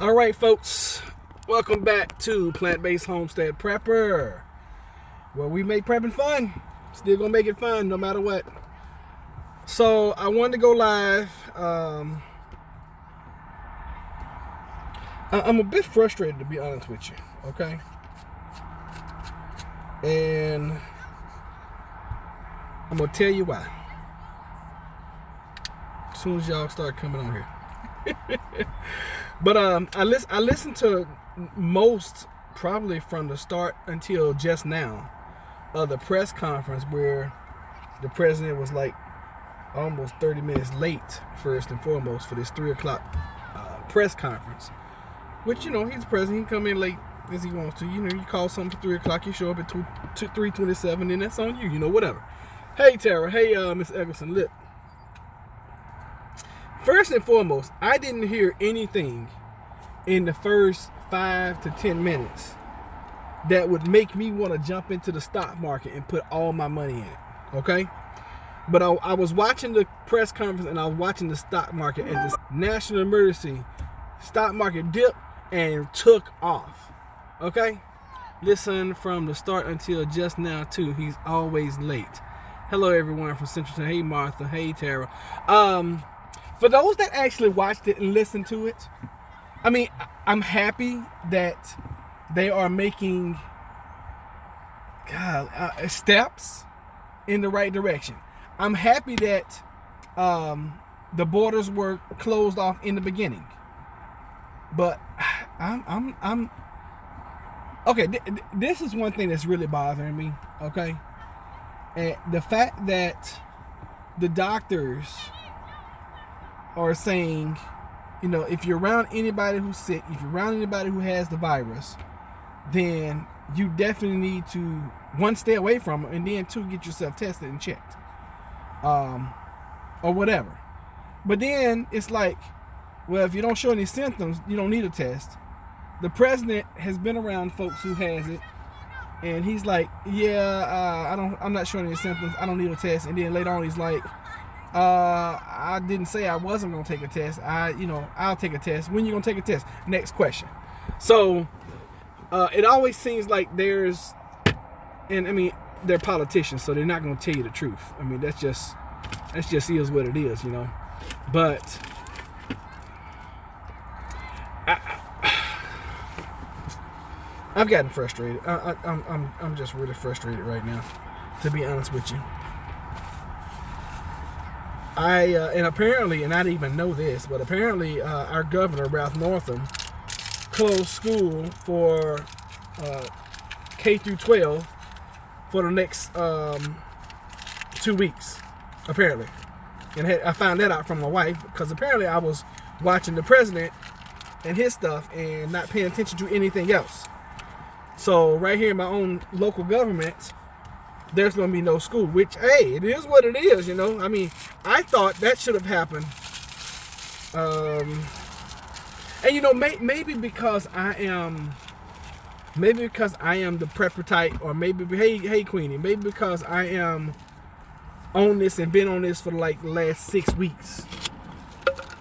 All right, folks, welcome back to Plant-Based Homestead Prepper, where we make prepping fun. Still gonna make it fun no matter what. So I wanted to go live. I'm a bit frustrated, to be honest with you, okay? And I'm gonna tell you why as soon as y'all start coming on here. But I listened to most, probably from the start until just now, of the press conference where the president was like almost 30 minutes late, first and foremost, for this 3 o'clock press conference. Which, you know, he's the president. He can come in late as he wants to. You know, you call something for 3 o'clock, you show up at 3:27, and that's on you. You know, whatever. Hey, Tara. Hey, Miss Eggleston. Look. First and foremost, I didn't hear anything in the first 5 to 10 minutes that would make me want to jump into the stock market and put all my money in it, okay? But I was watching the press conference and I was watching the stock market at this national emergency. Stock market dipped and took off, okay? Listen, from the start until just now, too, he's always late. Hello, everyone from Central Time. Hey, Martha. Hey, Tara. For those that actually watched it and listened to it, I mean, I'm happy that they are making steps in the right direction. I'm happy that the borders were closed off in the beginning, but I'm okay. This is one thing that's really bothering me. Okay, and the fact that the doctors are saying, you know, if you're around anybody who's sick, if you're around anybody who has the virus, then you definitely need to, one, stay away from it, and then two, get yourself tested and checked, or whatever. But then it's like, well, if you don't show any symptoms, you don't need a test. The president has been around folks who has it, and he's like, I'm not showing any symptoms, I don't need a test. And then later on he's like, I didn't say I wasn't gonna take a test. I'll take a test. When you gonna take a test? Next question. So it always seems like they're politicians, so they're not gonna tell you the truth. I mean, that's just is what it is, you know. But I've gotten frustrated. I'm just really frustrated right now, to be honest with you. And apparently, and I didn't even know this, but apparently our governor, Ralph Northam, closed school for K through 12 for the next 2 weeks, apparently. And I found that out from my wife, because apparently I was watching the president and his stuff and not paying attention to anything else. So right here in my own local government, there's going to be no school, which, hey, it is what it is, you know. I mean, I thought that should have happened. And, you know, maybe because I am the prepper type, or maybe, hey, Queenie, maybe because I am on this and been on this for like the last 6 weeks.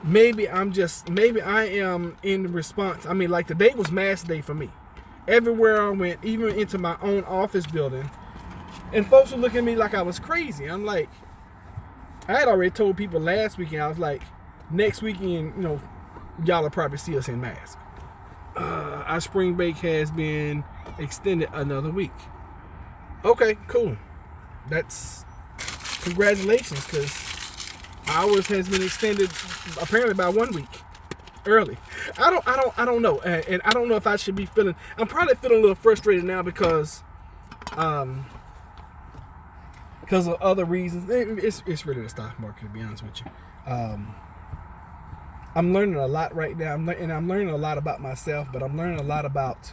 Maybe I am in response. I mean, like, today was mask day for me. Everywhere I went, even into my own office building, and folks were looking at me like I was crazy. I'm like, I had already told people last weekend, I was like, next weekend, you know, y'all will probably see us in masks. Our spring break has been extended another week. Okay, cool. That's congratulations, because ours has been extended apparently by 1 week early. I don't know, and I don't know if I should be feeling. I'm probably feeling a little frustrated now because of other reasons. It's really the stock market, to be honest with you. I'm learning a lot right now, and I'm learning a lot about myself, but I'm learning a lot about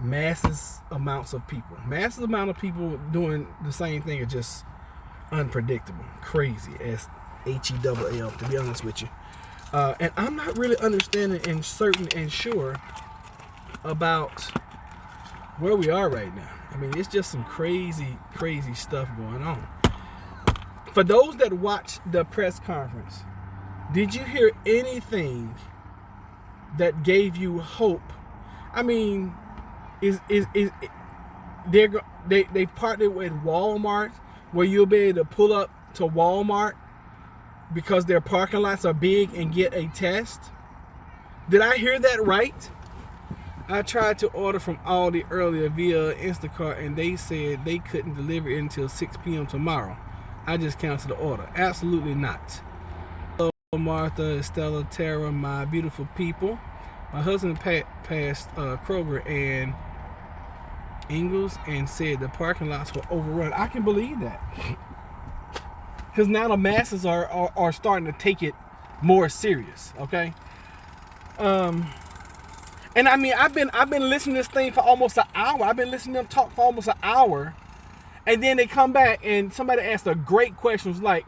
massive amounts of people. Massive amount of people doing the same thing are just unpredictable, crazy as HELL, to be honest with you. And I'm not really understanding and certain and sure about where we are right now. I mean, it's just some crazy, crazy stuff going on. For those that watched the press conference, did you hear anything that gave you hope. I mean, they partnered with Walmart, where you'll be able to pull up to Walmart because their parking lots are big and get a test. Did I hear that right? I tried to order from Aldi earlier via Instacart, and they said they couldn't deliver it until 6 p.m. tomorrow. I just canceled the order. Absolutely not. Hello, Martha, Estella, Tara, my beautiful people. My husband passed Kroger and Ingles and said the parking lots were overrun. I can believe that, because now the masses are starting to take it more serious. Okay. And I mean, I've been listening to this thing for almost an hour. I've been listening to them talk for almost an hour, and then they come back and somebody asked a great question. It was like,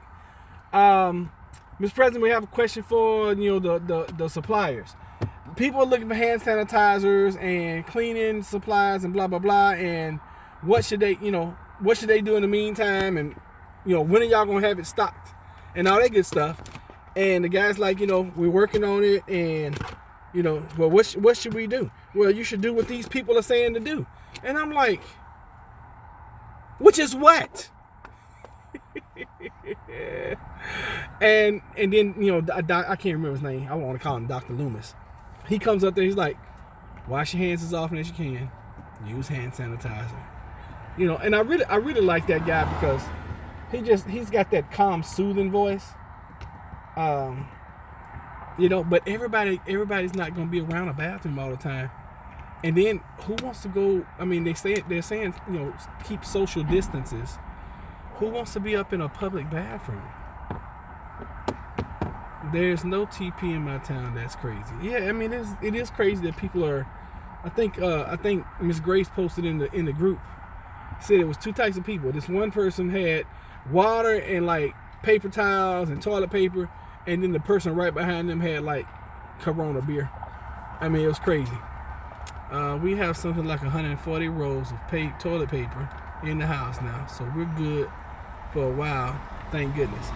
Mr. President, we have a question for the suppliers. People are looking for hand sanitizers and cleaning supplies and blah blah blah. And what should they do in the meantime? And when are y'all gonna have it stocked and all that good stuff? And the guy's like, we're working on it, and well, what should we do? Well, you should do what these people are saying to do. And I'm like, which is what? and then I can't remember his name. I want to call him Dr. Loomis. He comes up there. He's like, wash your hands as often as you can. Use hand sanitizer. And I really like that guy because he's got that calm, soothing voice. But everybody's not going to be around a bathroom all the time. And then who wants to go? I mean, they're saying keep social distances. Who wants to be up in a public bathroom? There's no TP in my town. That's crazy. Yeah, I mean, it is crazy that people are. I think Miss Grace posted in the group, said it was two types of people. This one person had water and like paper towels and toilet paper, and then the person right behind them had like Corona beer. I mean, it was crazy. We have something like 140 rolls of toilet paper in the house now, so we're good for a while. Thank goodness.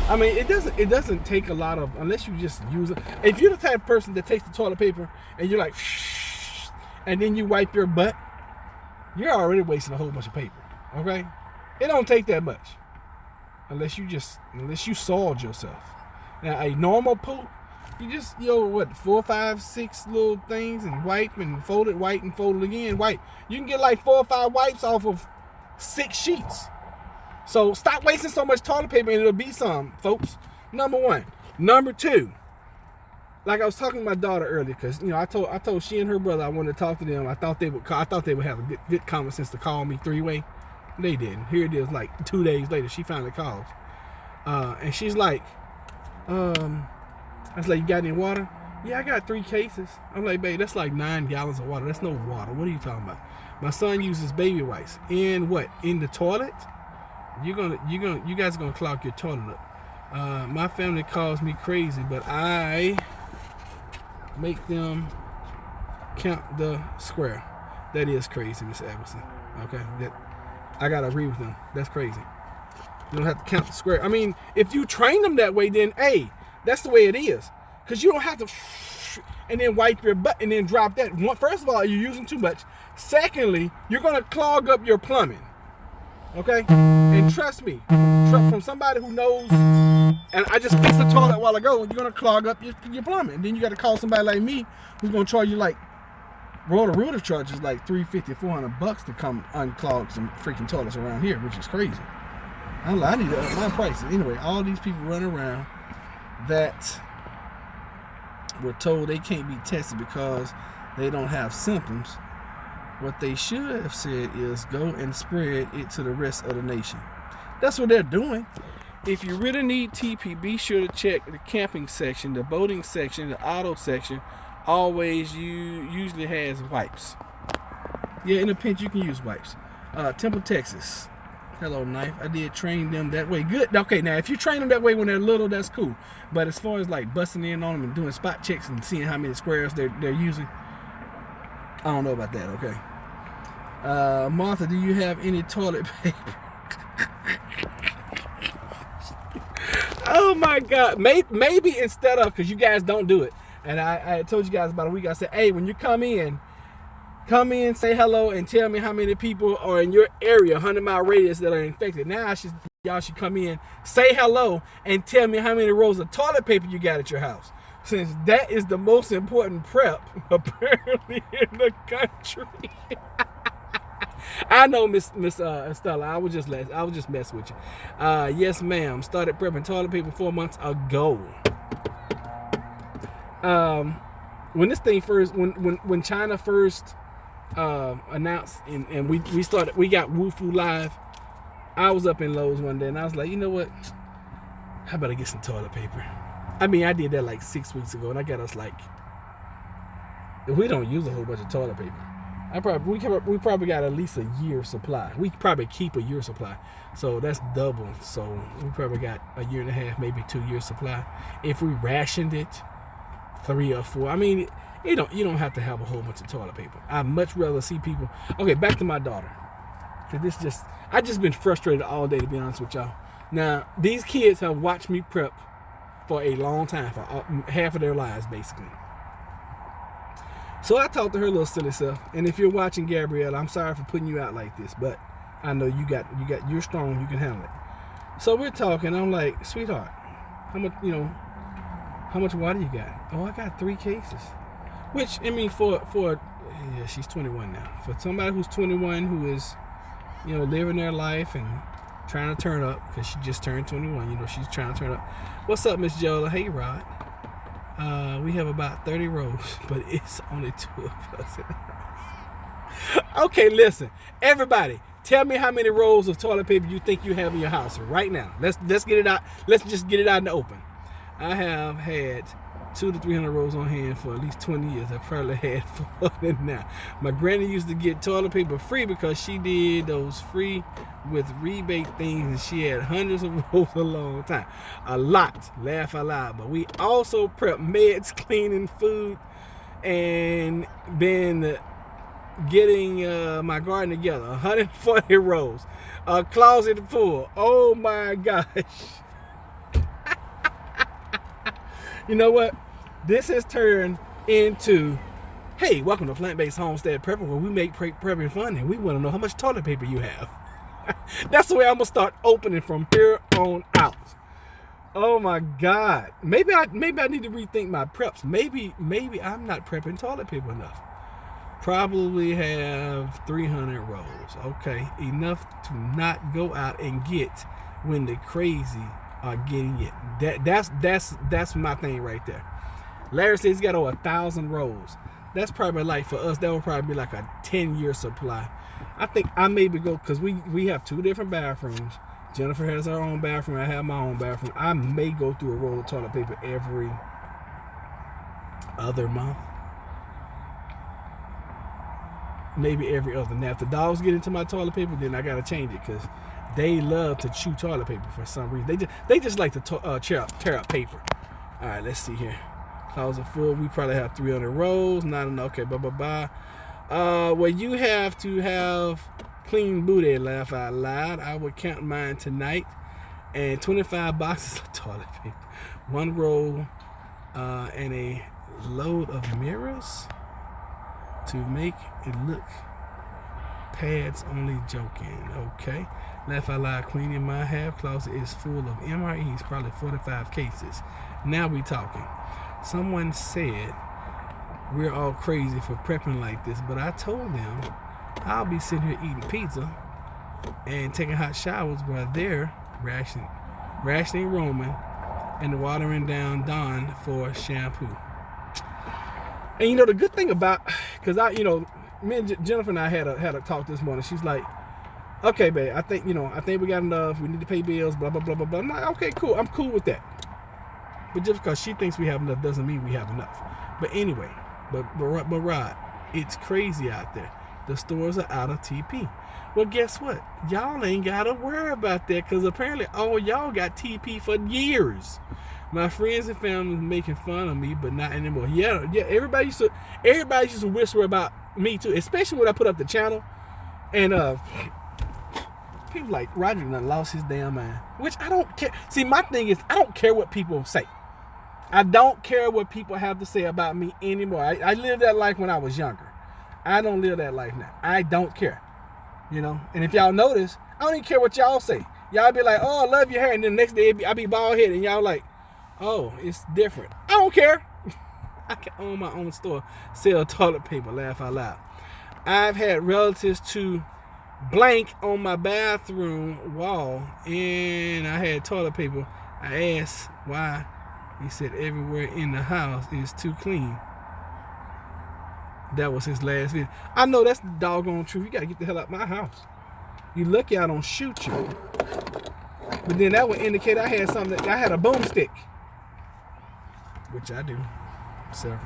I mean, it doesn't take a lot of, unless you just use it. If you're the type of person that takes the toilet paper and you're like, and then you wipe your butt, you're already wasting a whole bunch of paper. Okay, it don't take that much, unless you soiled yourself. Now, a normal poop, you just 4, 5, 6 little things and wipe and fold it, wipe and fold it again, wipe. You can get like 4 or 5 wipes off of 6 sheets. So stop wasting so much toilet paper, and it'll be some, folks. Number one. Number two, like I was talking to my daughter earlier, because I told she and her brother I wanted to talk to them. I thought they would have a good common sense to call me 3-way. They didn't. Here it is, like 2 days later, she finally calls, and she's like, I was like, you got any water? Yeah, I got 3 cases. I'm like, babe, that's like 9 gallons of water. That's no water. What are you talking about? My son uses baby wipes in the toilet. You guys are gonna clog your toilet up. My family calls me crazy, but I make them count the square. That is crazy, Miss Everson. Okay, I gotta agree with them. That's crazy. You don't have to count the square. I mean, if you train them that way, then hey, that's the way it is. Because you don't have to and then wipe your butt and then drop that. First of all, you're using too much. Secondly, you're gonna clog up your plumbing. Okay? And trust me, from somebody who knows, and I just fixed the toilet a while ago, you're gonna clog up your plumbing. And then you gotta call somebody like me who's gonna charge you like Roto-Rooter charges like $350, $400 to come unclog some freaking toilets around here, which is crazy. I need to up my prices. Anyway, all these people running around that were told they can't be tested because they don't have symptoms. What they should have said is go and spread it to the rest of the nation. That's what they're doing. If you really need TP, be sure to check the camping section, the boating section, the auto section. Always usually has wipes. Yeah, in a pinch you can use wipes. Temple, Texas. Hello, Knife. I did train them that way. Good. Okay, now if you train them that way when they're little, that's cool. But as far as like busting in on them and doing spot checks and seeing how many squares they're using, I don't know about that. Okay. Martha, do you have any toilet paper? Oh my God. Maybe instead of, because you guys don't do it, And I told you guys about a week. I said, hey, when you come in, say hello, and tell me how many people are in your area, 100-mile radius, that are infected. Now y'all should come in, say hello, and tell me how many rolls of toilet paper you got at your house. Since that is the most important prep, apparently, in the country. I know, Miss Estella. I was just mess with you. Yes, ma'am. Started prepping toilet paper 4 months ago. When this thing first, when China first announced, and we got Wufu Live, I was up in Lowe's one day, and I was like, you know what? How about I get some toilet paper? I mean, I did that like 6 weeks ago, and I got us like, we don't use a whole bunch of toilet paper. We probably got at least a year supply. We probably keep a year supply, so that's double. So we probably got a year and a half, maybe 2 years supply. If we rationed it, 3 or 4. I mean, you don't have to have a whole bunch of toilet paper. I'd much rather see people. Okay, back to my daughter. Cause I just been frustrated all day, to be honest with y'all. Now these kids have watched me prep for a long time, for half of their lives, basically. So I talked to her little silly self. And if you're watching, Gabrielle, I'm sorry for putting you out like this, but I know you're strong, you can handle it. So we're talking. I'm like, sweetheart, how much water you got? Oh, I got 3 cases. Which, I mean, yeah, she's 21 now. For somebody who's 21, who is, living their life and trying to turn up, because she just turned 21, she's trying to turn up. What's up, Miss Jola? Hey, Rod. We have about 30 rows, but it's only 2 of us in the house. Okay, listen. Everybody, tell me how many rolls of toilet paper you think you have in your house right now. Let's get it out. Let's just get it out in the open. I have had 200 to 300 rolls on hand for at least 20 years. I probably had more than now. My granny used to get toilet paper free because she did those free with rebate things, and she had hundreds of rolls a long time. A lot. Laugh out loud. But we also prep meds, cleaning, food, and been getting my garden together. 140 rolls. A closet full. Oh my gosh. You know what? This has turned into, hey, welcome to Plant-Based Homestead Prepper, where we make prepping fun, and we want to know how much toilet paper you have. That's the way I'm gonna start opening from here on out. Oh my God. Maybe I need to rethink my preps. Maybe I'm not prepping toilet paper enough. Probably have 300 rolls. Okay, enough to not go out and get when the crazy are getting it. That's my thing right there. Larry says he's got over 1,000 rolls. That's probably like, for us, that would probably be like a 10-year supply. I think I maybe go, because we have 2 different bathrooms. Jennifer has her own bathroom. I have my own bathroom. I may go through a roll of toilet paper every other month. Maybe every other. Now, if the dogs get into my toilet paper, then I gotta change it, because they love to chew toilet paper for some reason. They just like to tear up paper. All right, let's see here. Closet full. We probably have 300 rolls. Not enough. Okay, bye. Well, you have to have clean booty. Laugh out loud. I would count mine tonight. And 25 boxes of toilet paper. 1 roll and a load of mirrors to make it look. Pads only joking. Okay. Laugh out loud. Cleaning my half closet is full of MREs. Probably 45 cases. Now we talking. Someone said we're all crazy for prepping like this, but I told them I'll be sitting here eating pizza and taking hot showers while they're rationing Roman and watering down Dawn for shampoo. And the good thing about, because me and Jennifer and I had a talk this morning. She's like, okay, babe, I think we got enough. We need to pay bills, blah blah blah blah blah. I'm like, okay, cool. I'm cool with that. But just because she thinks we have enough doesn't mean we have enough. But anyway, but Rod, it's crazy out there. The stores are out of TP. Well, guess what? Y'all ain't got to worry about that, because apparently all y'all got TP for years. My friends and family making fun of me, but not anymore. Yeah. Everybody used to whisper about me too, especially when I put up the channel, and people like Roger done lost his damn mind. Which I don't care. See, my thing is, I don't care what people say. I don't care what people have to say about me anymore. I lived that life when I was younger. I don't live that life now. I don't care. You know? And if y'all notice, I don't even care what y'all say. Y'all be like, oh, I love your hair. And then the next day, I be bald headed. And y'all like, oh, it's different. I don't care. I can own my own store, sell toilet paper, laugh out loud. I've had relatives to blank on my bathroom wall, and I had toilet paper. I asked why. He said everywhere in the house is too clean. That was his last video. I know that's the doggone truth. You gotta get the hell out of my house. You lucky I don't shoot you. But then that would indicate I had something. I had a boomstick, which I do. Several.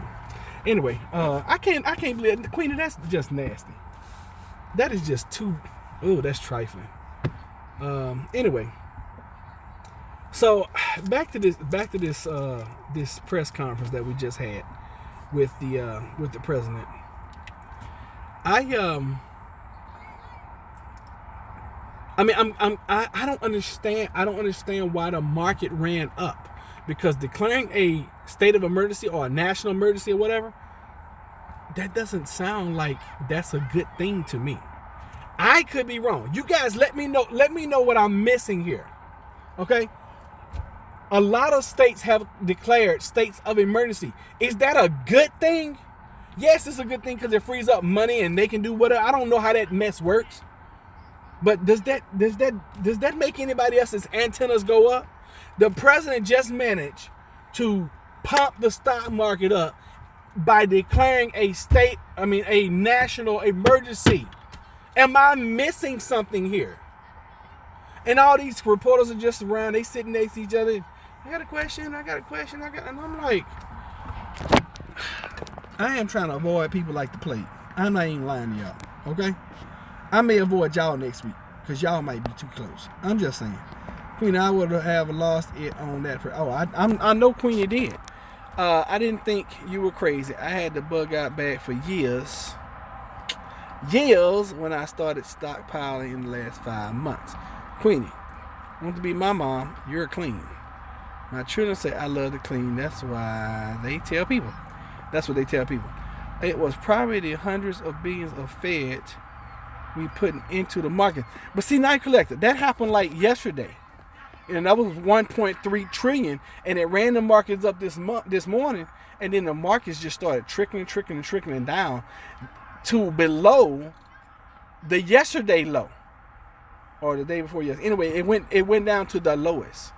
Anyway, I can't believe it. Queenie, that's just nasty. That is just too. Ooh, that's trifling. Anyway. So back to this this press conference that we just had with the president. I don't understand why the market ran up, because declaring a state of emergency or a national emergency or whatever, that doesn't sound like that's a good thing to me. I could be wrong. You guys let me know what I'm missing here. Okay? A lot of states have declared states of emergency. Is that a good thing? Yes, it's a good thing because it frees up money and they can do whatever. I don't know how that mess works. But does that make anybody else's antennas go up? The president just managed to pump the stock market up by declaring a national emergency. Am I missing something here? And all these reporters are just around, they sitting next to each other. I got a question, and I'm like, I am trying to avoid people like the plague. I'm not even lying to y'all, okay? I may avoid y'all next week, because y'all might be too close. I'm just saying. Queenie, I would have lost it on that. I know Queenie did. I didn't think you were crazy. I had the bug out bag for years when I started stockpiling in the last 5 months. Queenie, want to be my mom, you're clean. My children say I love to clean. That's why they tell people. That's what they tell people. It was probably the hundreds of billions of Fed we putting into the market. But see, Night Collector, that happened like yesterday. And that was 1.3 trillion. And it ran the markets up this morning. And then the markets just started trickling down to below the yesterday low. Or the day before yesterday. Anyway, it went down to the lowest.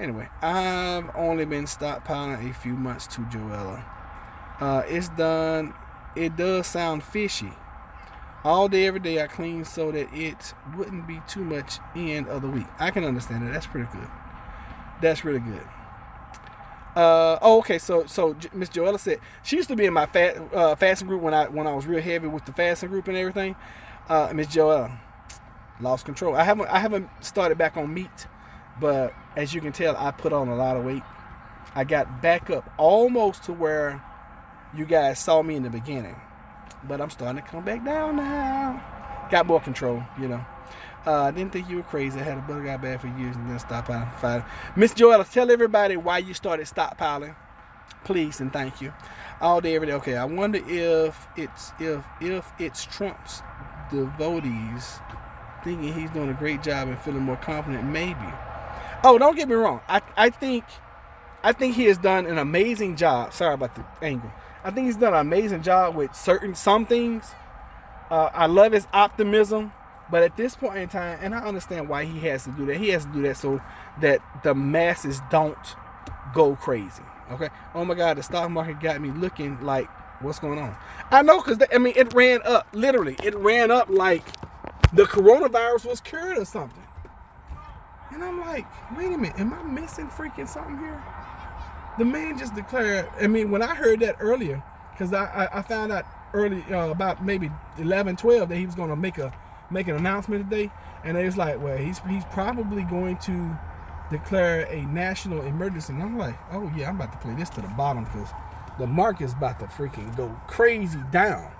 Anyway, I've only been stockpiling a few months too, Joella. It does sound fishy. All day, every day I clean so that it wouldn't be too much end of the week. I can understand that. That's pretty good. That's really good. Okay. So Miss Joella said she used to be in my fasting group when I was real heavy with the fasting group and everything. Miss Joella lost control. I haven't started back on meat, but as you can tell, I put on a lot of weight. I got back up almost to where you guys saw me in the beginning, but I'm starting to come back down now. Got more control, you know. I didn't think you were crazy. I had a bug out bad for years and then stockpiling. Miss Joella, tell everybody why you started stockpiling, please and thank you. All day, every day. Okay, I wonder if it's Trump's devotees thinking he's doing a great job and feeling more confident. Maybe. Oh, don't get me wrong. I think he has done an amazing job. Sorry about the angle. I think he's done an amazing job with some things. I love his optimism, but at this point in time, and I understand why he has to do that. He has to do that so that the masses don't go crazy. Okay. Oh my God, the stock market got me looking like, what's going on? I know, because it ran up. Literally, it ran up like the coronavirus was cured or something. And I'm like, wait a minute, am I missing freaking something here? The man just declared, when I heard that earlier, because I found out early, about maybe 11, 12, that he was going to make an announcement today. And they was like, well, he's probably going to declare a national emergency. And I'm like, oh yeah, I'm about to play this to the bottom because the market's about to freaking go crazy down.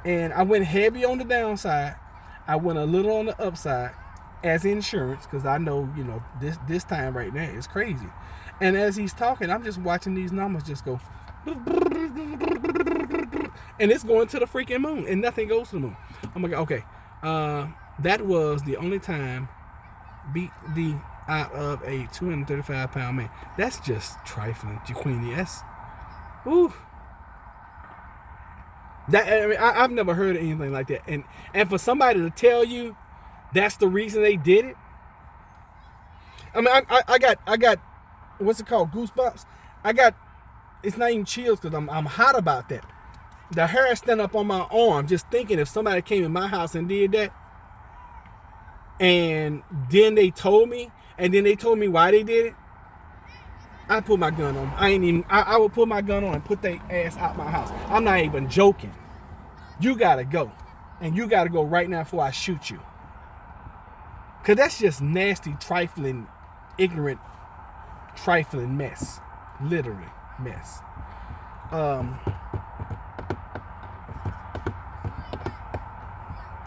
And I went heavy on the downside. I went a little on the upside as insurance, because I know, this time right now is crazy. And as he's talking, I'm just watching these numbers just go. And it's going to the freaking moon. And nothing goes to the moon. I'm like, okay. That was the only time beat the out of a 235-pound man. That's just trifling, Queenie. That's, ooh. That, I mean, I've never heard of anything like that. And for somebody to tell you that's the reason they did it. I mean, I got what's it called? Goosebumps. It's not even chills because I'm hot about that. The hair stand up on my arm just thinking if somebody came in my house and did that. And then they told me why they did it. I put my gun on. I would put my gun on and put their ass out my house. I'm not even joking. You gotta go. And you gotta go right now before I shoot you. Cause that's just nasty, trifling, ignorant, trifling mess. Literally mess.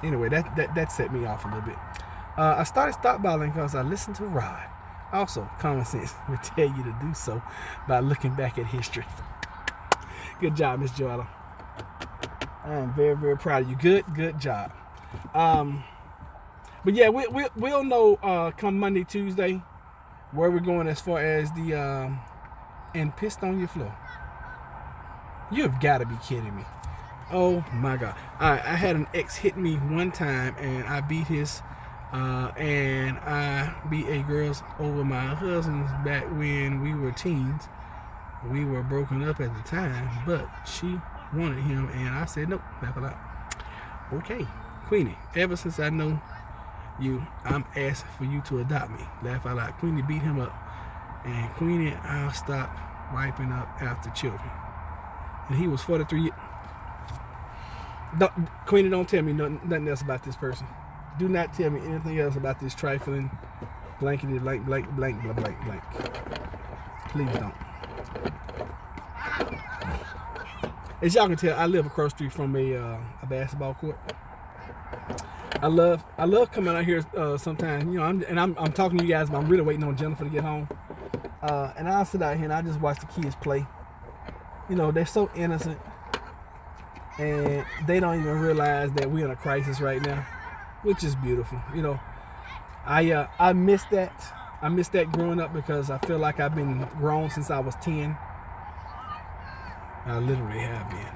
Anyway, that set me off a little bit. I started stockpiling because I listened to Rod. Also, common sense would tell you to do so by looking back at history. Good job, Miss Joella. I am very, very proud of you. Good job. But yeah, we'll know come Monday, Tuesday, where we're going as far as the and pissed on your floor. You've got to be kidding me. Oh my God. I had an ex hit me one time and I beat his and I beat a girl's over my husband's back when we were teens. We were broken up at the time, but she wanted him and I said nope, laugh a lot. Okay, Queenie, ever since I know you, I'm asking for you to adopt me. Laugh out loud. Queenie beat him up. And Queenie, I'll stop wiping up after children. And he was 43 years. Queenie, don't tell me nothing else about this person. Do not tell me anything else about this trifling blankety blank blank blank blank blank blank. Please don't. As y'all can tell, I live across the street from a basketball court. I love coming out here sometimes. You know, I'm talking to you guys, but I'm really waiting on Jennifer to get home. And I'll sit out here and I just watch the kids play. You know, they're so innocent, and they don't even realize that we're in a crisis right now, which is beautiful. You know, I miss that. I miss that growing up because I feel like I've been grown since I was 10. I literally have been.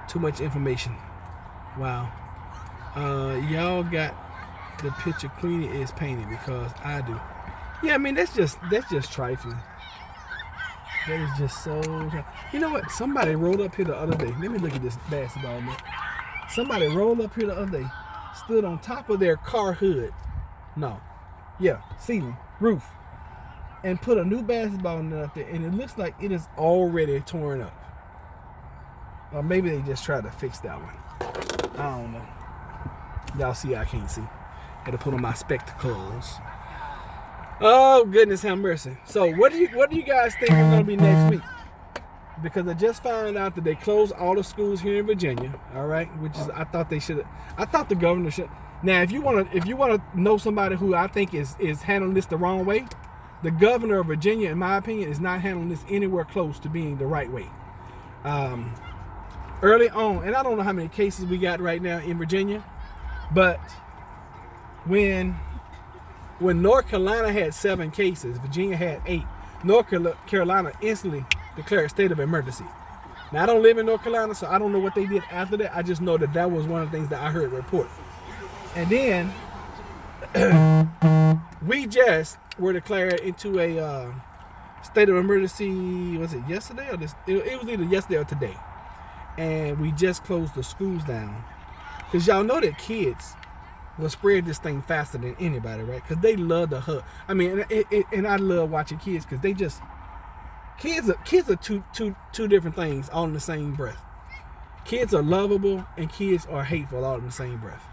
Too much information. Wow. Y'all got the picture Queenie is painting because I do. Yeah, I mean that's just trifling. That is just so. You know what? Somebody rolled up here the other day. Let me look at this basketball net. Somebody rolled up here the other day, stood on top of their car hood. No, yeah, ceiling, roof, and put a new basketball net up there, and it looks like it is already torn up. Or maybe they just tried to fix that one. I don't know. Y'all see, I can't see. Had to put on my spectacles. Oh goodness, have mercy. So what do you guys think is gonna be next week? Because I just found out that they closed all the schools here in Virginia. All right, which is I thought the governor should. Now, if you wanna know somebody who I think is handling this the wrong way, the governor of Virginia, in my opinion, is not handling this anywhere close to being the right way. Early on, and I don't know how many cases we got right now in Virginia, but when North Carolina had 7 cases, Virginia had 8. North Carolina instantly declared a state of emergency. Now, I don't live in North Carolina, so I don't know what they did after that. I just know that was one of the things that I heard reported. And then we just were declared into a state of emergency. Was it yesterday or this? It was either yesterday or today. And we just closed the schools down because y'all know that kids will spread this thing faster than anybody, right? Because they love the hug. I mean, and I love watching kids because they just kids are two different things all in the same breath. Kids are lovable and kids are hateful all in the same breath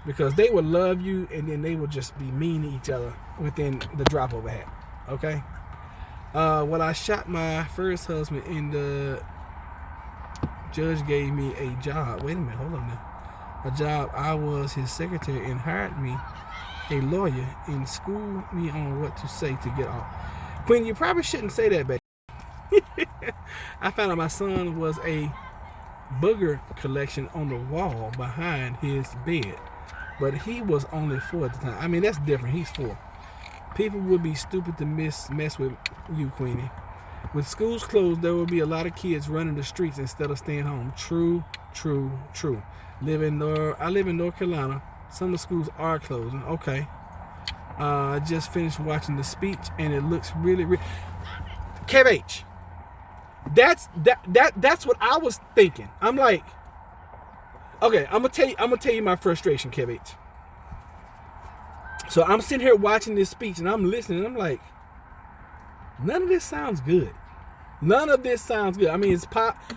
because they will love you and then they will just be mean to each other within the drop of a hat. Okay. Well, I shot my first husband and the judge gave me a job. Wait a minute, hold on now. A job. I was his secretary and hired me a lawyer and schooled me on what to say to get off. Queen, you probably shouldn't say that, baby. I found out my son was a booger collection on the wall behind his bed. But he was only 4 at the time. I mean, that's different. He's 4. People would be stupid to mess with you, Queenie. With schools closed, there will be a lot of kids running the streets instead of staying home. True, true, true. I live in North Carolina. Some of the schools are closing. Okay. I just finished watching the speech, and it looks really. Kev H. That's what I was thinking. I'm like, okay, I'm gonna tell you my frustration, Kev H. So I'm sitting here watching this speech, and I'm listening, and I'm like, none of this sounds good. None of this sounds good. I mean, it's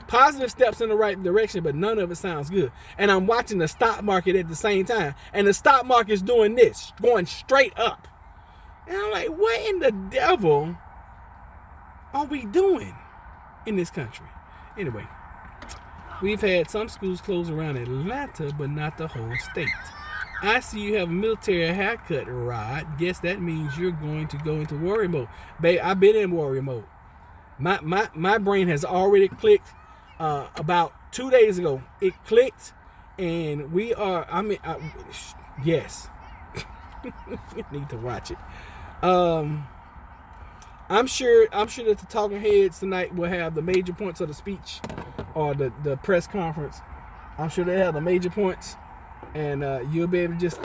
positive steps in the right direction, but none of it sounds good. And I'm watching the stock market at the same time, and the stock market's doing this, going straight up. And I'm like, what in the devil are we doing in this country? Anyway, we've had some schools close around Atlanta, but not the whole state. I see you have a military haircut, Rod. Guess that means you're going to go into warrior mode. Babe, I've been in warrior mode. My brain has already clicked about 2 days ago. It clicked, and we are, yes. You need to watch it. I'm sure that the talking heads tonight will have the major points of the speech or the press conference. I'm sure they have the major points, and you'll be able to just,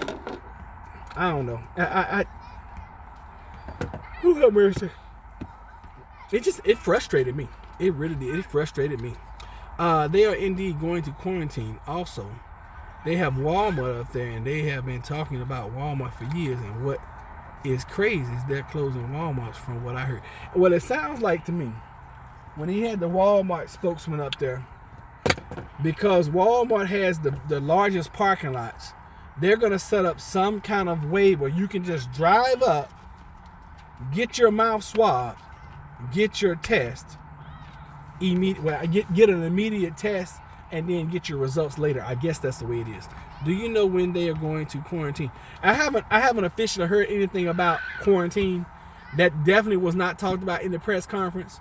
I don't know. Who have mercy? It frustrated me. It really did. It frustrated me. They are indeed going to quarantine. Also, they have Walmart up there, and they have been talking about Walmart for years. And what is crazy is they're closing Walmarts, from what I heard. Well, it sounds like to me, when he had the Walmart spokesman up there, because Walmart has the largest parking lots, they're going to set up some kind of way where you can just drive up, get your mouth swabbed, get your test, get an immediate test, and then get your results later. I guess that's the way it is. Do you know when they are going to quarantine? I haven't officially heard anything about quarantine. That definitely was not talked about in the press conference.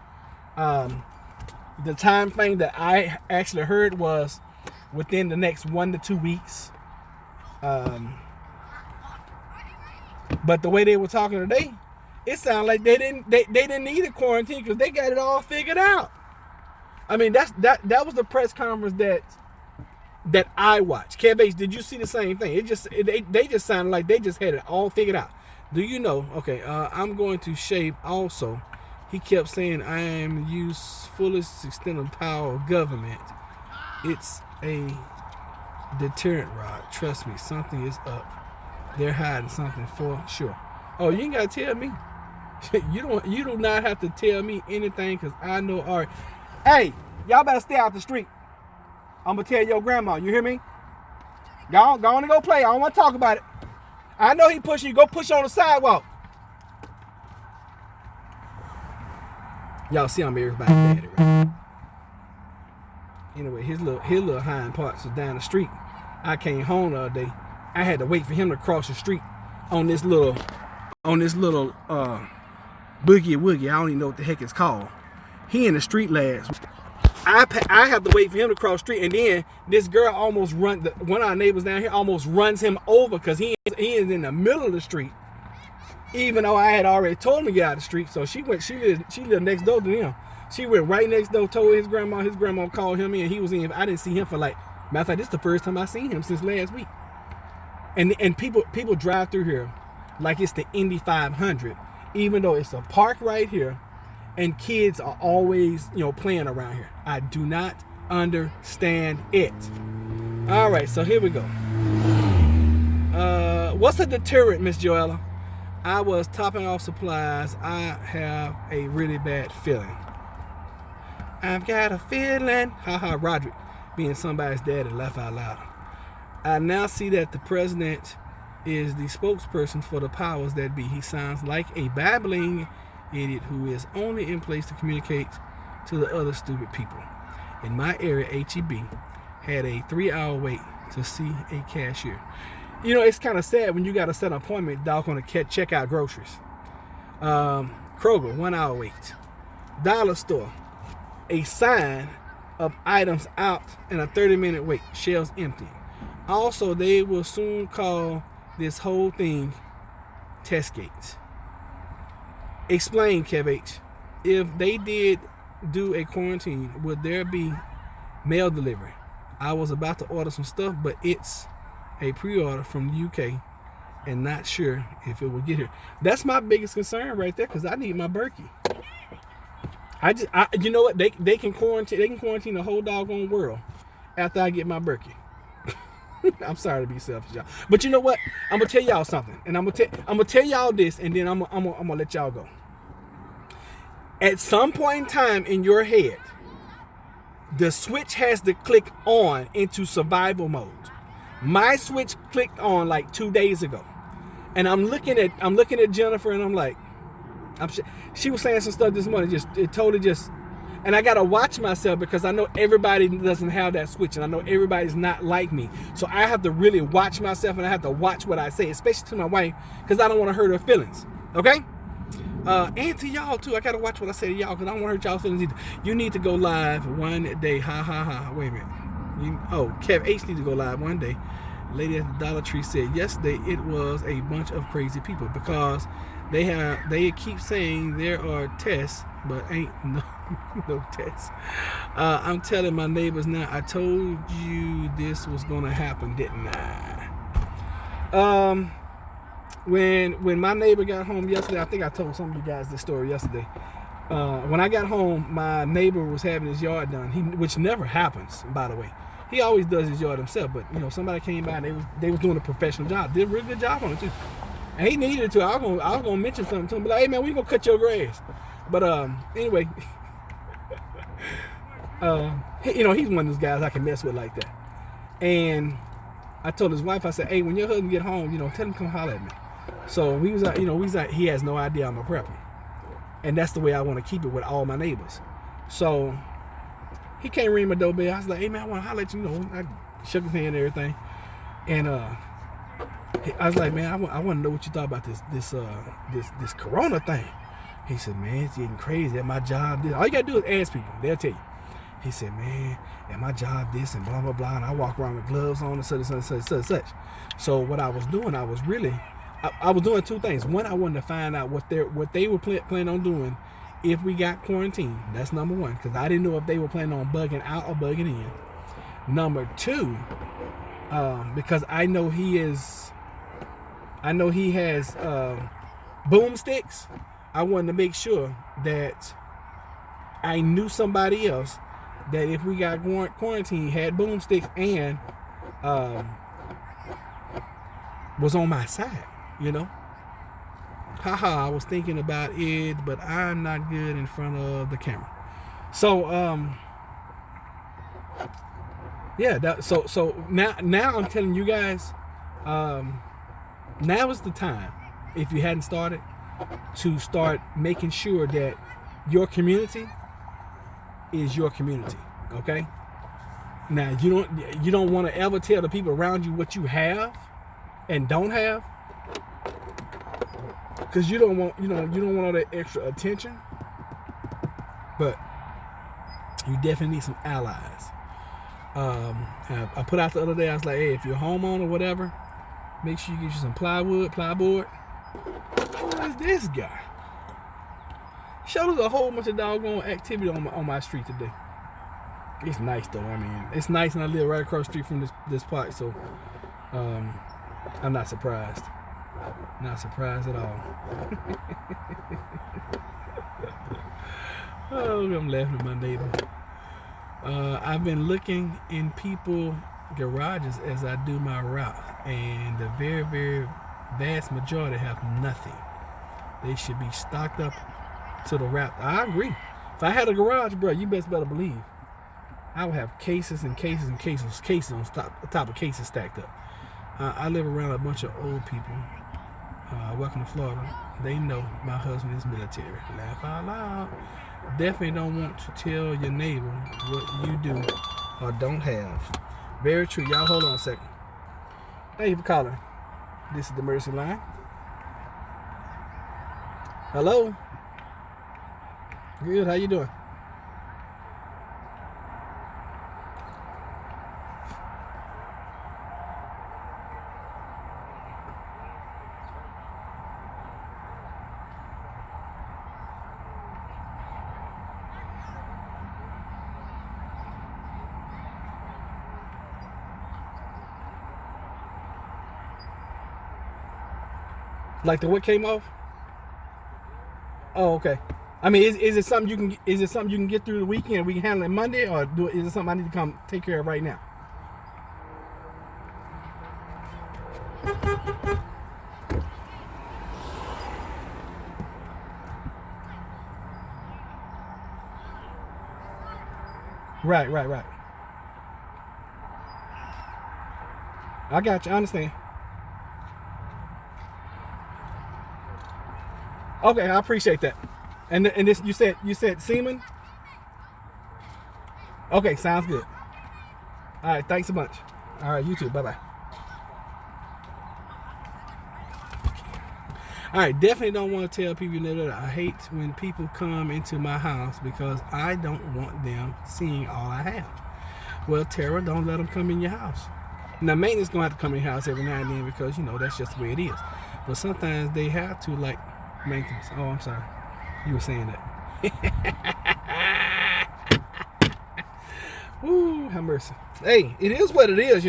The time frame that I actually heard was within the next 1 to 2 weeks. But the way they were talking today, it sounded like they didn't need a quarantine because they got it all figured out. I mean, that was the press conference that I watched. Kev H, did you see the same thing? They just sounded like they just had it all figured out. Do you know? Okay, I'm going to shave also. He kept saying, I am use fullest extent of power of government. It's a deterrent, Rod. Trust me, something is up. They're hiding something for sure. Oh, you ain't gotta tell me. You do not have to tell me anything, because I know already. Hey, y'all better stay out the street. I'm gonna tell your grandma, you hear me? Go on and go play. I don't want to talk about it. I know he pushing you. Go push on the sidewalk. Y'all see I'm everybody's daddy, right? Anyway, his little hind parts was down the street. I came home the other day. I had to wait for him to cross the street on this little boogie woogie. I don't even know what the heck it's called. He in the street last. I have to wait for him to cross the street, and then this girl almost one of our neighbors down here almost runs him over because he is in the middle of the street. Even though I had already told him to get out of the street, so she lived next door to him. She went right next door, told his grandma called him in. He was in. I didn't see him for matter of fact, this is the first time I seen him since last week. And people drive through here like it's the Indy 500, even though it's a park right here, and kids are always playing around here. I do not understand it. All right, so here we go. What's a deterrent, Miss Joella? I was topping off supplies. I have a really bad feeling. I've got a feeling. Haha, Roderick, being somebody's daddy, laugh out loud. I now see that the president is the spokesperson for the powers that be. He sounds like a babbling idiot who is only in place to communicate to the other stupid people. In my area, HEB had a 3-hour wait to see a cashier. It's kind of sad when you got to set an appointment, dog, on to check out groceries. Kroger, 1 hour wait. Dollar store, a sign of items out and a 30-minute wait. Shelves empty. Also, they will soon call this whole thing test gates. Explain, Kev H. If they did do a quarantine, would there be mail delivery? I was about to order some stuff, but it's a pre-order from the UK and not sure if it will get here. That's my biggest concern right there, because I need my Berkey. You know what? They can quarantine the whole doggone world after I get my Berkey. I'm sorry to be selfish, y'all, but you know what? I'm gonna tell y'all something, and I'm gonna tell y'all this, and then I'm gonna let y'all go. At some point in time in your head, the switch has to click on into survival mode. My switch clicked on like 2 days ago, and I'm looking at Jennifer, and I'm like, she was saying some stuff this morning, and I gotta watch myself, because I know everybody doesn't have that switch, and I know everybody's not like me. So I have to really watch myself, and I have to watch what I say, especially to my wife, because I don't want to hurt her feelings. Okay? And to y'all too. I gotta watch what I say to y'all, because I don't want to hurt y'all's feelings either. You need to go live one day. Ha ha ha. Wait a minute. Kev H need to go live one day. Lady at the Dollar Tree said yesterday it was a bunch of crazy people, because they keep saying there are tests, but ain't no tests. I'm telling my neighbors now. I told you this was gonna happen, didn't I? When my neighbor got home yesterday, I think I told some of you guys this story yesterday. When I got home, my neighbor was having his yard done, which never happens, by the way. He always does his yard himself, but somebody came by and they was doing a professional job. Did a really good job on it too. And he needed to. I was gonna mention something to him, but like, hey man, we gonna cut your grass. But anyway, he's one of those guys I can mess with like that. And I told his wife, I said, hey, when your husband get home, tell him to come holler at me. So we was like, he has no idea I'm a prepper, and that's the way I want to keep it with all my neighbors. So he came ring my doorbell. I was like, hey man, I want to holler at you. I shook his hand and everything, and I was like, man, I want to know what you thought about this corona thing. He said, man, it's getting crazy at my job. All you gotta do is ask people; they'll tell you. He said, man, at my job this and blah blah blah, and I walk around with gloves on and such. So what I was doing, I was doing two things. One, I wanted to find out what they were planning on doing if we got quarantined. That's number one, because I didn't know if they were planning on bugging out or bugging in. Number two, because I know he has boomsticks. I wanted to make sure that I knew somebody else that if we got quarantined had boomsticks and was on my side, Haha, I was thinking about it, but I'm not good in front of the camera. So so now I'm telling you guys, now is the time, if you hadn't started, to start making sure that your community is your community. Okay? Now you don't want to ever tell the people around you what you have and don't have, because you don't want all that extra attention. But you definitely need some allies. I put out the other day, I was like, hey, if you're a homeowner or whatever, make sure you get you some plyboard. Who is this guy? Showed us a whole bunch of doggone activity on my street today. It's nice though. I mean, it's nice, and I live right across the street from this park, so I'm not surprised. Not surprised at all. Oh, I'm laughing at my neighbor. I've been looking in people garages as I do my route, and the very, very vast majority have nothing. They should be stocked up to the route. I agree. If I had a garage, bro, you better believe I would have cases and cases and cases on top of cases stacked up. I live around a bunch of old people. Welcome to Florida. They know my husband is military. Laugh out loud. Definitely don't want to tell your neighbor what you do or don't have. Very true. Y'all hold on a second. Thank you for calling. This is the Mercy Line. Hello? Good. How you doing? Like the what came off? Oh, okay. I mean, is it something you can get through the weekend? We can handle it Monday, or is it something I need to come take care of right now? Right. I got you. I understand. Okay, I appreciate that. And this you said semen? Okay, sounds good. All right, thanks so much. All right, you too. Bye-bye. All right, definitely don't want to tell people that I hate when people come into my house because I don't want them seeing all I have. Well, Tara, don't let them come in your house. Now, maintenance going to have to come in your house every now and then because, that's just the way it is. But sometimes they have to, like, maintenance. Oh, I'm sorry. You were saying that. Woo, have mercy. Hey, it is what it is,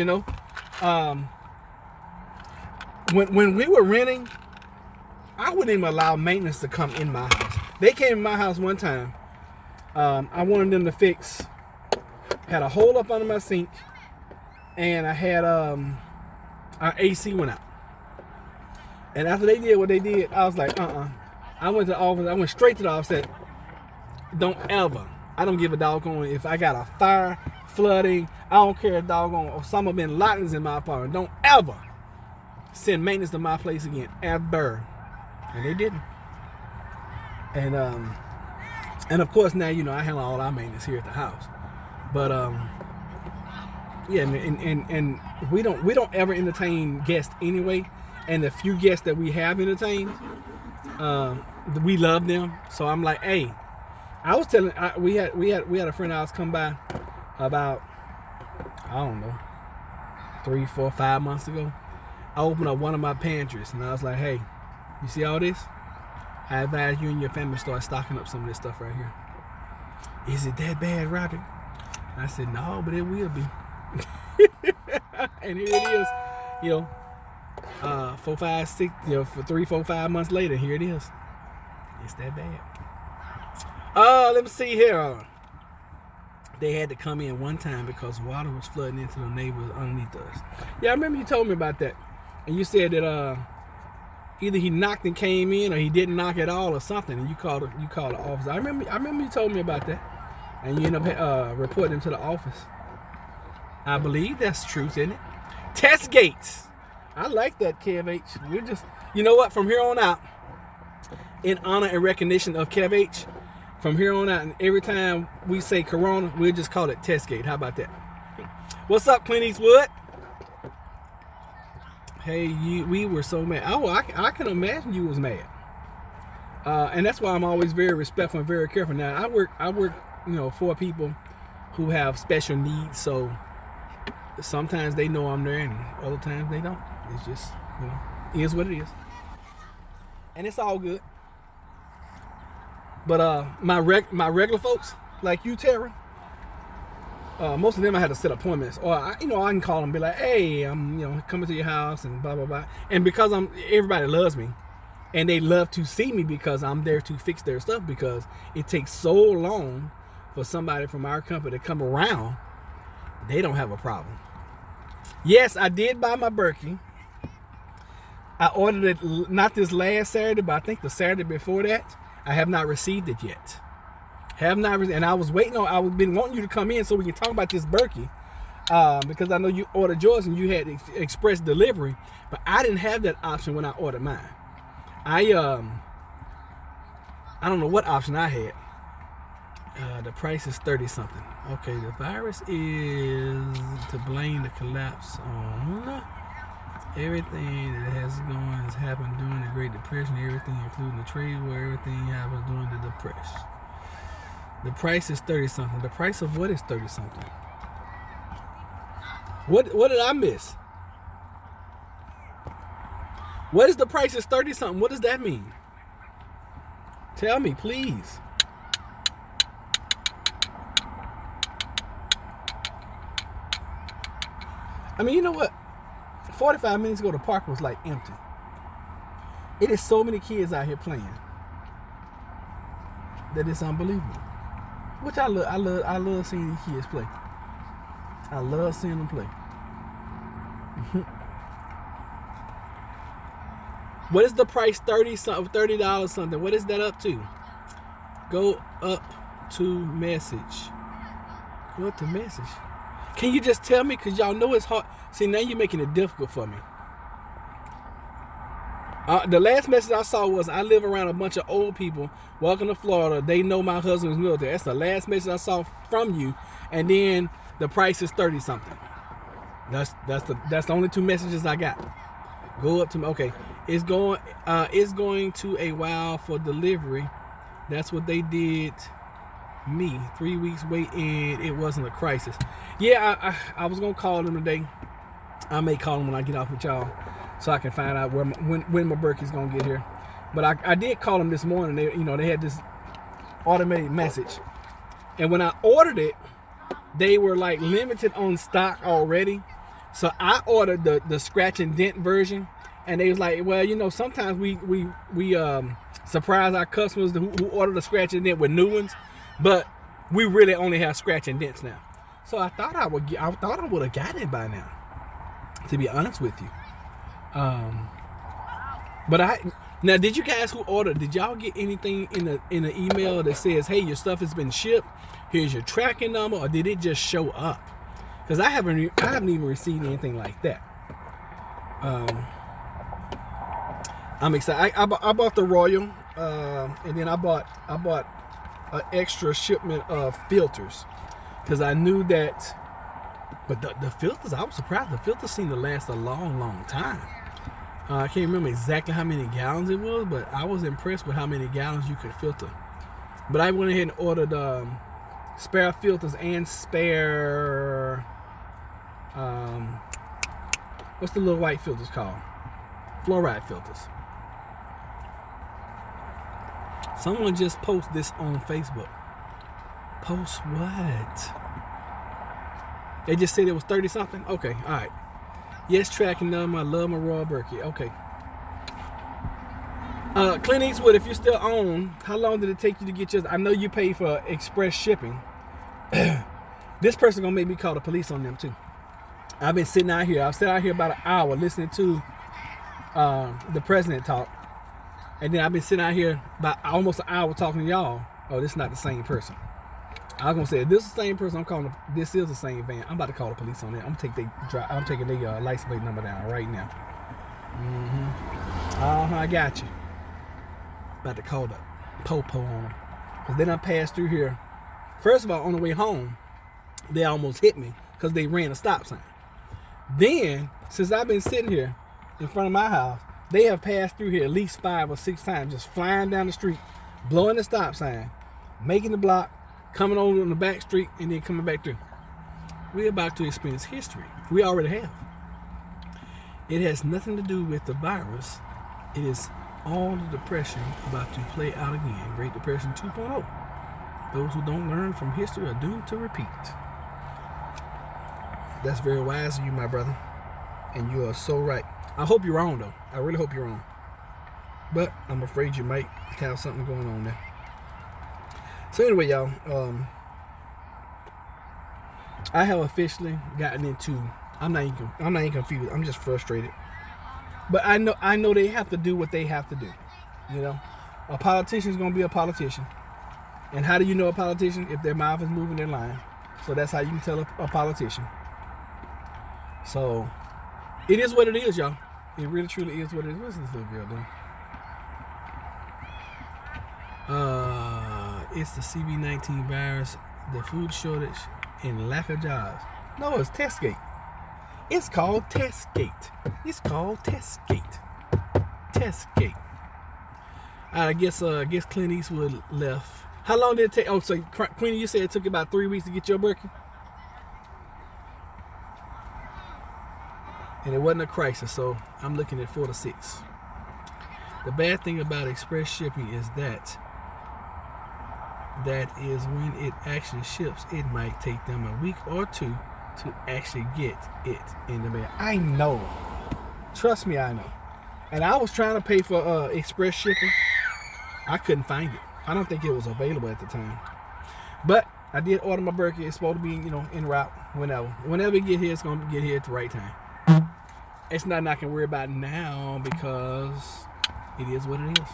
When we were renting, I wouldn't even allow maintenance to come in my house. They came in my house one time. I wanted them to fix, had a hole up under my sink, and I had our AC went out. And after they did what they did, I was like, I went to the office. I went straight to the office. Said, don't ever. I don't give a doggone if I got a fire, flooding. I don't care a doggone Osama bin Laden's in my apartment. Don't ever send maintenance to my place again, ever. And they didn't. And of course now I handle all our maintenance here at the house. But yeah, and we don't ever entertain guests anyway. And the few guests that we have entertained, we love them. So I'm like, hey, I was telling we had a friend of ours come by about, I don't know, 3, 4, 5 months ago. I opened up one of my pantries and I was like, hey, you see all this? I advise you and your family start stocking up some of this stuff right here. Is it that bad, Robert? I said, no, but it will be. And here it is, 4, 5, 6, for 3, 4, 5 months later, here it is. It's that bad. Let me see here. They had to come in one time because water was flooding into the neighbors underneath us. Yeah, I remember you told me about that. And you said that either he knocked and came in or he didn't knock at all or something, and you called the office. I remember you told me about that. And you end up reporting him to the office. I believe that's truth, isn't it? Test gates. I like that, Kev H. We're just, you know what? From here on out, in honor and recognition of Kev H, from here on out, and every time we say Corona, we'll just call it Test Gate. How about that? What's up, Clint Eastwood? Hey, we were so mad. Oh, I can imagine you was mad. And that's why I'm always very respectful and very careful. Now, I work, for people who have special needs, so sometimes they know I'm there and other times they don't. It's just, it is what it is. And it's all good. But my regular folks, like you, Tara, most of them I had to set appointments. Or, I can call them and be like, hey, I'm, coming to your house and blah, blah, blah. And because everybody loves me. And they love to see me because I'm there to fix their stuff, because it takes so long for somebody from our company to come around. They don't have a problem. Yes, I did buy my Berkey. I ordered it not this last Saturday, but I think the Saturday before that. I have not received it yet. And I was waiting on. I've been wanting you to come in so we can talk about this Berkey, because I know you ordered yours and you had express delivery, but I didn't have that option when I ordered mine. I don't know what option I had. The price is 30 something. Okay, the virus is to blame the collapse on everything that has happened during the Great Depression. Everything, including the trade war, everything happened during the Depression. The price is 30 something. The price of what is 30 something? What did I miss? What is the price is 30 something? What does that mean? Tell me, please. I mean, you know what? 45 minutes ago, the park was like empty. It is so many kids out here playing that it's unbelievable. Which I love seeing these kids play. I love seeing them play. What is the price? $30 something. What is that up to? Go up to message. Go up to message. Can you just tell me? Because y'all know it's hard. See, now you're making it difficult for me. The last message I saw was, I live around a bunch of old people. Welcome to Florida. They know my husband's military. That's the last message I saw from you. And then the price is 30 something. That's the only two messages I got. Go up to me. Okay. It's going to a while for delivery. That's what they did me. 3 weeks wait, and it wasn't a crisis. Yeah, I was gonna call them today. I may call them when I get off with y'all, so I can find out when my Berkey's gonna get here. But I did call them this morning. They had this automated message, and when I ordered it, they were like limited on stock already. So I ordered the scratch and dent version, and they was like, well, sometimes we surprise our customers who order the scratch and dent with new ones, but we really only have scratch and dents now. So I thought I would have gotten it by now, to be honest with you. But now, did you guys who ordered, did y'all get anything in the email that says, hey, your stuff has been shipped, here's your tracking number, or did it just show up? Because I haven't even received anything like that. I'm excited. I bought the Royal, and then I bought an extra shipment of filters, because I knew that. But the filters, I was surprised. The filters seem to last a long time. I can't remember exactly how many gallons it was, but I was impressed with how many gallons you could filter. But I went ahead and ordered spare filters and spare, what's the little white filters called? Fluoride filters. Someone just posted this on Facebook. Post what? They just said it was 30 something? Okay, all right. Yes, tracking number. I love my Royal Berkey. Okay. Clint Eastwood, if you're still on, how long did it take you to get yours? I know you paid for express shipping. This person gonna make me call the police on them too. I've been sitting out here. I've sat out here about an hour listening to the president talk, and then I've been sitting out here about almost an hour talking to y'all. Oh, this is not the same person. I was gonna say, if this is the same person I'm calling, this is the same van. I'm about to call the police on it. I'm taking their license plate number down right now. I got you. About to call the po-po on them, because they done passed through here. First of all, on the way home, they almost hit me because they ran a stop sign. Then, since I've been sitting here in front of my house, they have passed through here at least 5 or 6 times, just flying down the street, blowing the stop sign, making the block, coming over on the back street, and then coming back through. We're about to experience history. We already have. It has nothing to do with the virus. It is all the depression about to play out again. Great Depression 2.0. Those who don't learn from history are doomed to repeat. That's very wise of you, my brother. And you are so right. I hope you're wrong, though. I really hope you're wrong. But I'm afraid you might have something going on there. So anyway, y'all, I have officially gotten into. I'm not even confused. I'm just frustrated. But I know they have to do what they have to do. You know, a politician's gonna be a politician. And how do you know a politician? If their mouth is moving, they're lying. So that's how you can tell a politician. So it is what it is, y'all. It really truly is what it is. What's this little girl doing? It's the CV-19 virus, the food shortage, and lack of jobs. No, it's Testgate. It's called Testgate. It's called Testgate. Testgate. I guess Clint Eastwood left. How long did it take? Oh, so Queenie, you said it took about 3 weeks to get your Birkin? And it wasn't a crisis, so I'm looking at 4 to 6. The bad thing about express shipping is that is when it actually ships, it might take them a week or 2 to actually get it in the mail. I know. Trust me, I know. And I was trying to pay for express shipping. I couldn't find it. I don't think it was available at the time. But I did order my Birkin. It's supposed to be, en route whenever. Whenever it get here, it's going to get here at the right time. It's nothing I can worry about now because it is what it is.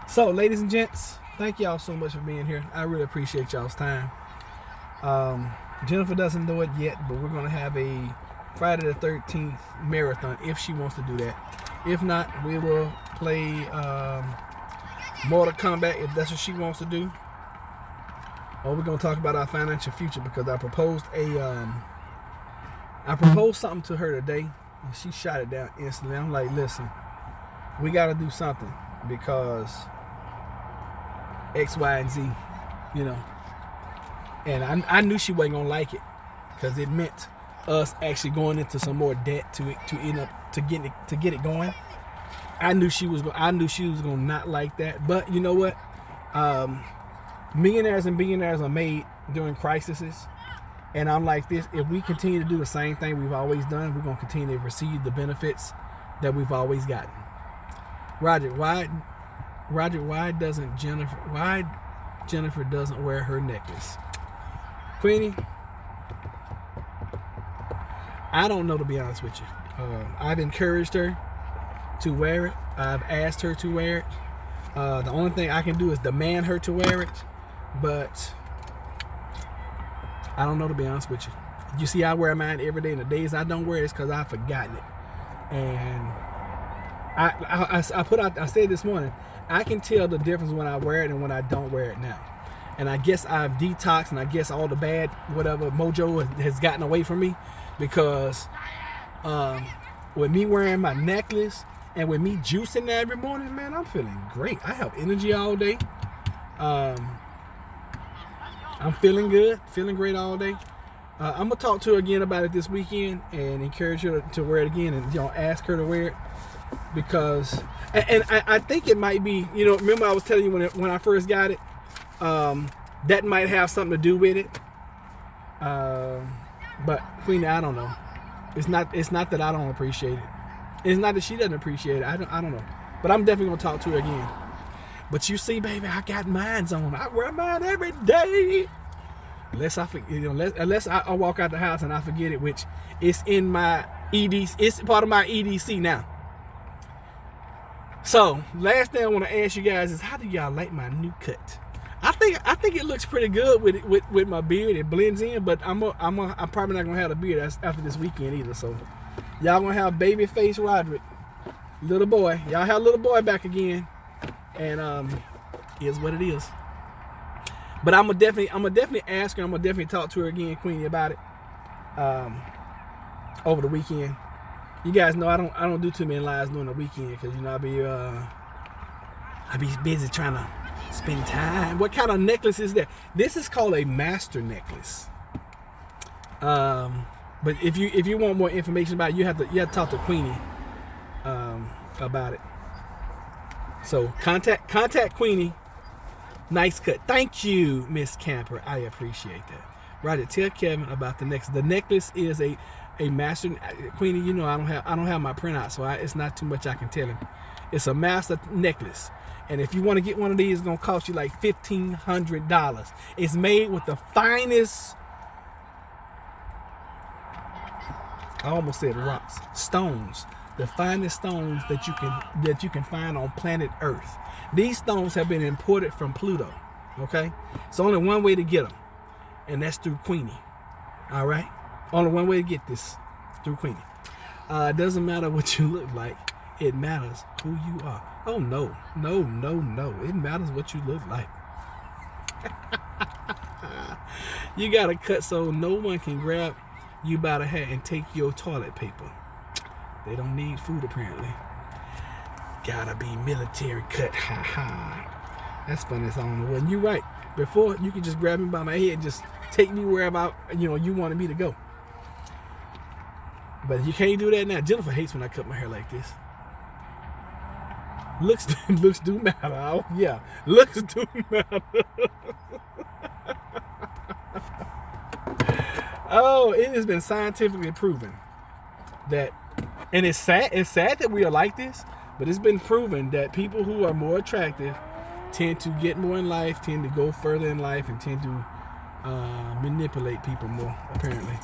So, ladies and gents, thank y'all so much for being here. I really appreciate y'all's time. Jennifer doesn't know it yet, but we're going to have a Friday the 13th marathon if she wants to do that. If not, we will play Mortal Kombat if that's what she wants to do. Or we're going to talk about our financial future because I proposed something to her today and she shot it down instantly. I'm like, listen, we got to do something because X, Y, and Z, And I knew she wasn't gonna like it because it meant us actually going into some more debt to end up to get it going. I knew she was gonna not like that. But you know what? Millionaires and billionaires are made during crises. And I'm like this: if we continue to do the same thing we've always done, we're gonna continue to receive the benefits that we've always gotten. Roger, why doesn't Jennifer doesn't wear her necklace? Queenie, I don't know, to be honest with you. I've encouraged her to wear it. I've asked her to wear it. The only thing I can do is demand her to wear it, but I don't know, to be honest with you. You see, I wear mine every day, and the days I don't wear it is because I've forgotten it. And I said this morning, I can tell the difference when I wear it and when I don't wear it now. And I guess I've detoxed, and I guess all the bad whatever mojo has gotten away from me because with me wearing my necklace and with me juicing every morning, man, I'm feeling great. I have energy all day. I'm feeling good, feeling great all day. I'm gonna talk to her again about it this weekend and encourage her to wear it again, and ask her to wear it because, and I think it might be, remember I was telling you when I first got it. That might have something to do with it. But Queenie, I don't know. It's not that I don't appreciate it. It's not that she doesn't appreciate it. I don't know. But I'm definitely gonna talk to her again. But you see, baby, I got mines on. I wear mine every day. Unless I walk out the house and I forget it, which is in my EDC. It's part of my EDC now. So, last thing I want to ask you guys is, how do y'all like my new cut? I think it looks pretty good with my beard. It blends in, but I'm probably not gonna have a beard after this weekend either. So y'all gonna have baby face Roderick, little boy. Y'all have little boy back again, and is what it is. But I'm gonna definitely ask her. I'm gonna definitely talk to her again, Queenie, about it over the weekend. You guys know I don't do too many lives during the weekend because I be busy trying to spend time. What kind of necklace is that? This is called a master necklace. But if you want more information about it, you have to talk to Queenie about it. So contact Queenie. Nice cut. Thank you, Miss Camper. I appreciate that. Right, tell Kevin about the necklace. The necklace is a master. Queenie, I don't have my printout, so it's not too much I can tell him. It's a master necklace. And if you want to get one of these, it's going to cost you like $1,500. It's made with the finest, I almost said rocks, stones. The finest stones that you can find on planet Earth. These stones have been imported from Pluto. Okay? It's only one way to get them. And that's through Queenie. All right? Only one way to get this, through Queenie. It doesn't matter what you look like. It matters who you are. Oh, no. It matters what you look like. You got to cut so no one can grab you by the hair and take your toilet paper. They don't need food, apparently. Gotta be military cut. Ha ha. That's funny as I don't know. And you're right. Before, you could just grab me by my head and just take me wherever you wanted me to go. But you can't do that now. Jennifer hates when I cut my hair like this. Looks do matter. Oh, yeah, looks do matter. Oh, it has been scientifically proven that, and it's sad that we are like this, but it's been proven that people who are more attractive tend to get more in life, tend to go further in life, and tend to manipulate people more, apparently.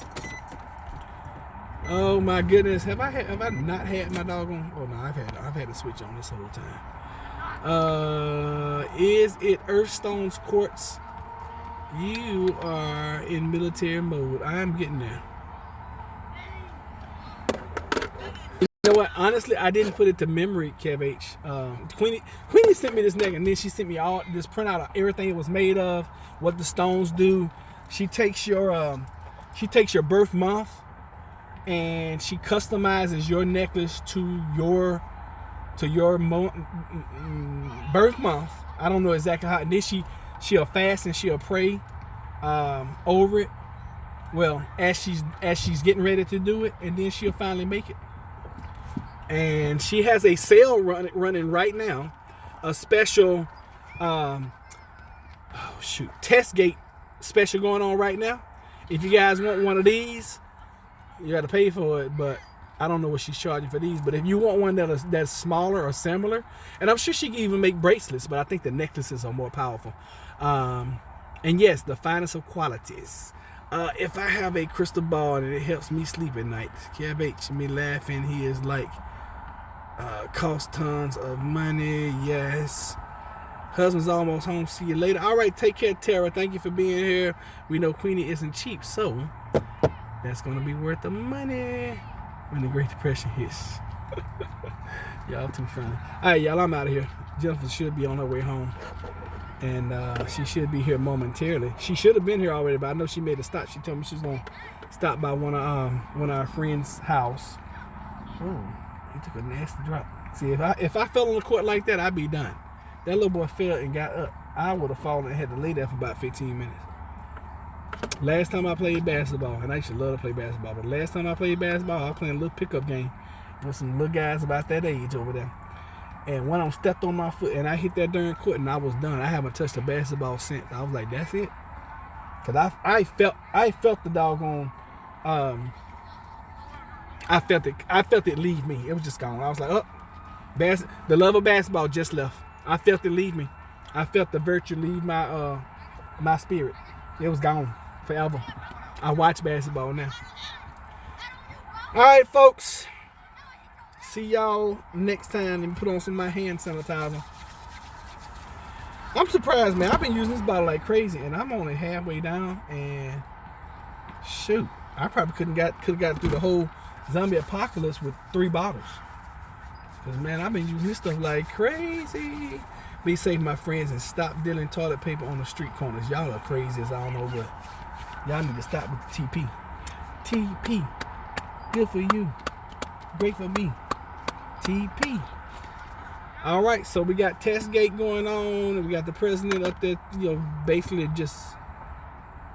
Oh my goodness, have I not had my doggone? Oh no, I've had a switch on this whole time. Is it Earthstone's Quartz? You are in military mode. I'm getting there. You know what? Honestly, I didn't put it to memory, Kev H. Queenie sent me this neck, and then she sent me all this printout of everything it was made of, what the stones do. She takes your birth month, and she customizes your necklace to your birth month. I don't know exactly how. And then she'll fast and she'll pray over it. Well, as she's getting ready to do it, and then she'll finally make it. And she has a sale running right now, a special test gate special going on right now. If you guys want one of these, you got to pay for it, but I don't know what she's charging for these. But if you want one that's smaller or similar, and I'm sure she can even make bracelets, but I think the necklaces are more powerful. And yes, the finest of qualities. If I have a crystal ball and it helps me sleep at night, Kev H, me laughing, he is like, cost tons of money, yes. Husband's almost home, see you later. All right, take care, Tara. Thank you for being here. We know Queenie isn't cheap, so that's going to be worth the money when the Great Depression hits. Y'all too funny. All right, y'all, I'm out of here. Jennifer should be on her way home, and she should be here momentarily. She should have been here already, but I know she made a stop. She told me she was going to stop by one of our friends' house. Oh, he took a nasty drop. See, if I fell on the court like that, I'd be done. That little boy fell and got up. I would have fallen and had to lay there for about 15 minutes. Last time I played basketball, and I used to love to play basketball, but last time I played basketball, I was playing a little pickup game with some little guys about that age over there. And one of them stepped on my foot, and I hit that darn court, and I was done. I haven't touched a basketball since. I was like, that's it. Because I felt the doggone, I felt it leave me. It was just gone. I was like, oh, the love of basketball just left. I felt it leave me. I felt the virtue leave my spirit. It was gone forever. I watch basketball now. All right, folks. See y'all next time, and put on some of my hand sanitizer. I'm surprised, man. I've been using this bottle like crazy, and I'm only halfway down. And shoot, I probably could have got through the whole zombie apocalypse with 3 bottles. Because, man, I've been using this stuff like crazy. Be safe, my friends, and stop dealing toilet paper on the street corners. Y'all are crazy as I don't know what. Y'all need to stop with the TP. TP. Good for you. Great for me. TP. All right, so we got test gate going on, and we got the president up there, basically just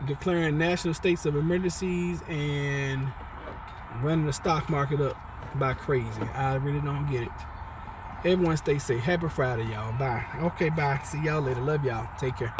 declaring national states of emergencies and running the stock market up by crazy. I really don't get it. Everyone stay safe. Happy Friday, y'all. Bye. Okay, bye. See y'all later. Love y'all. Take care.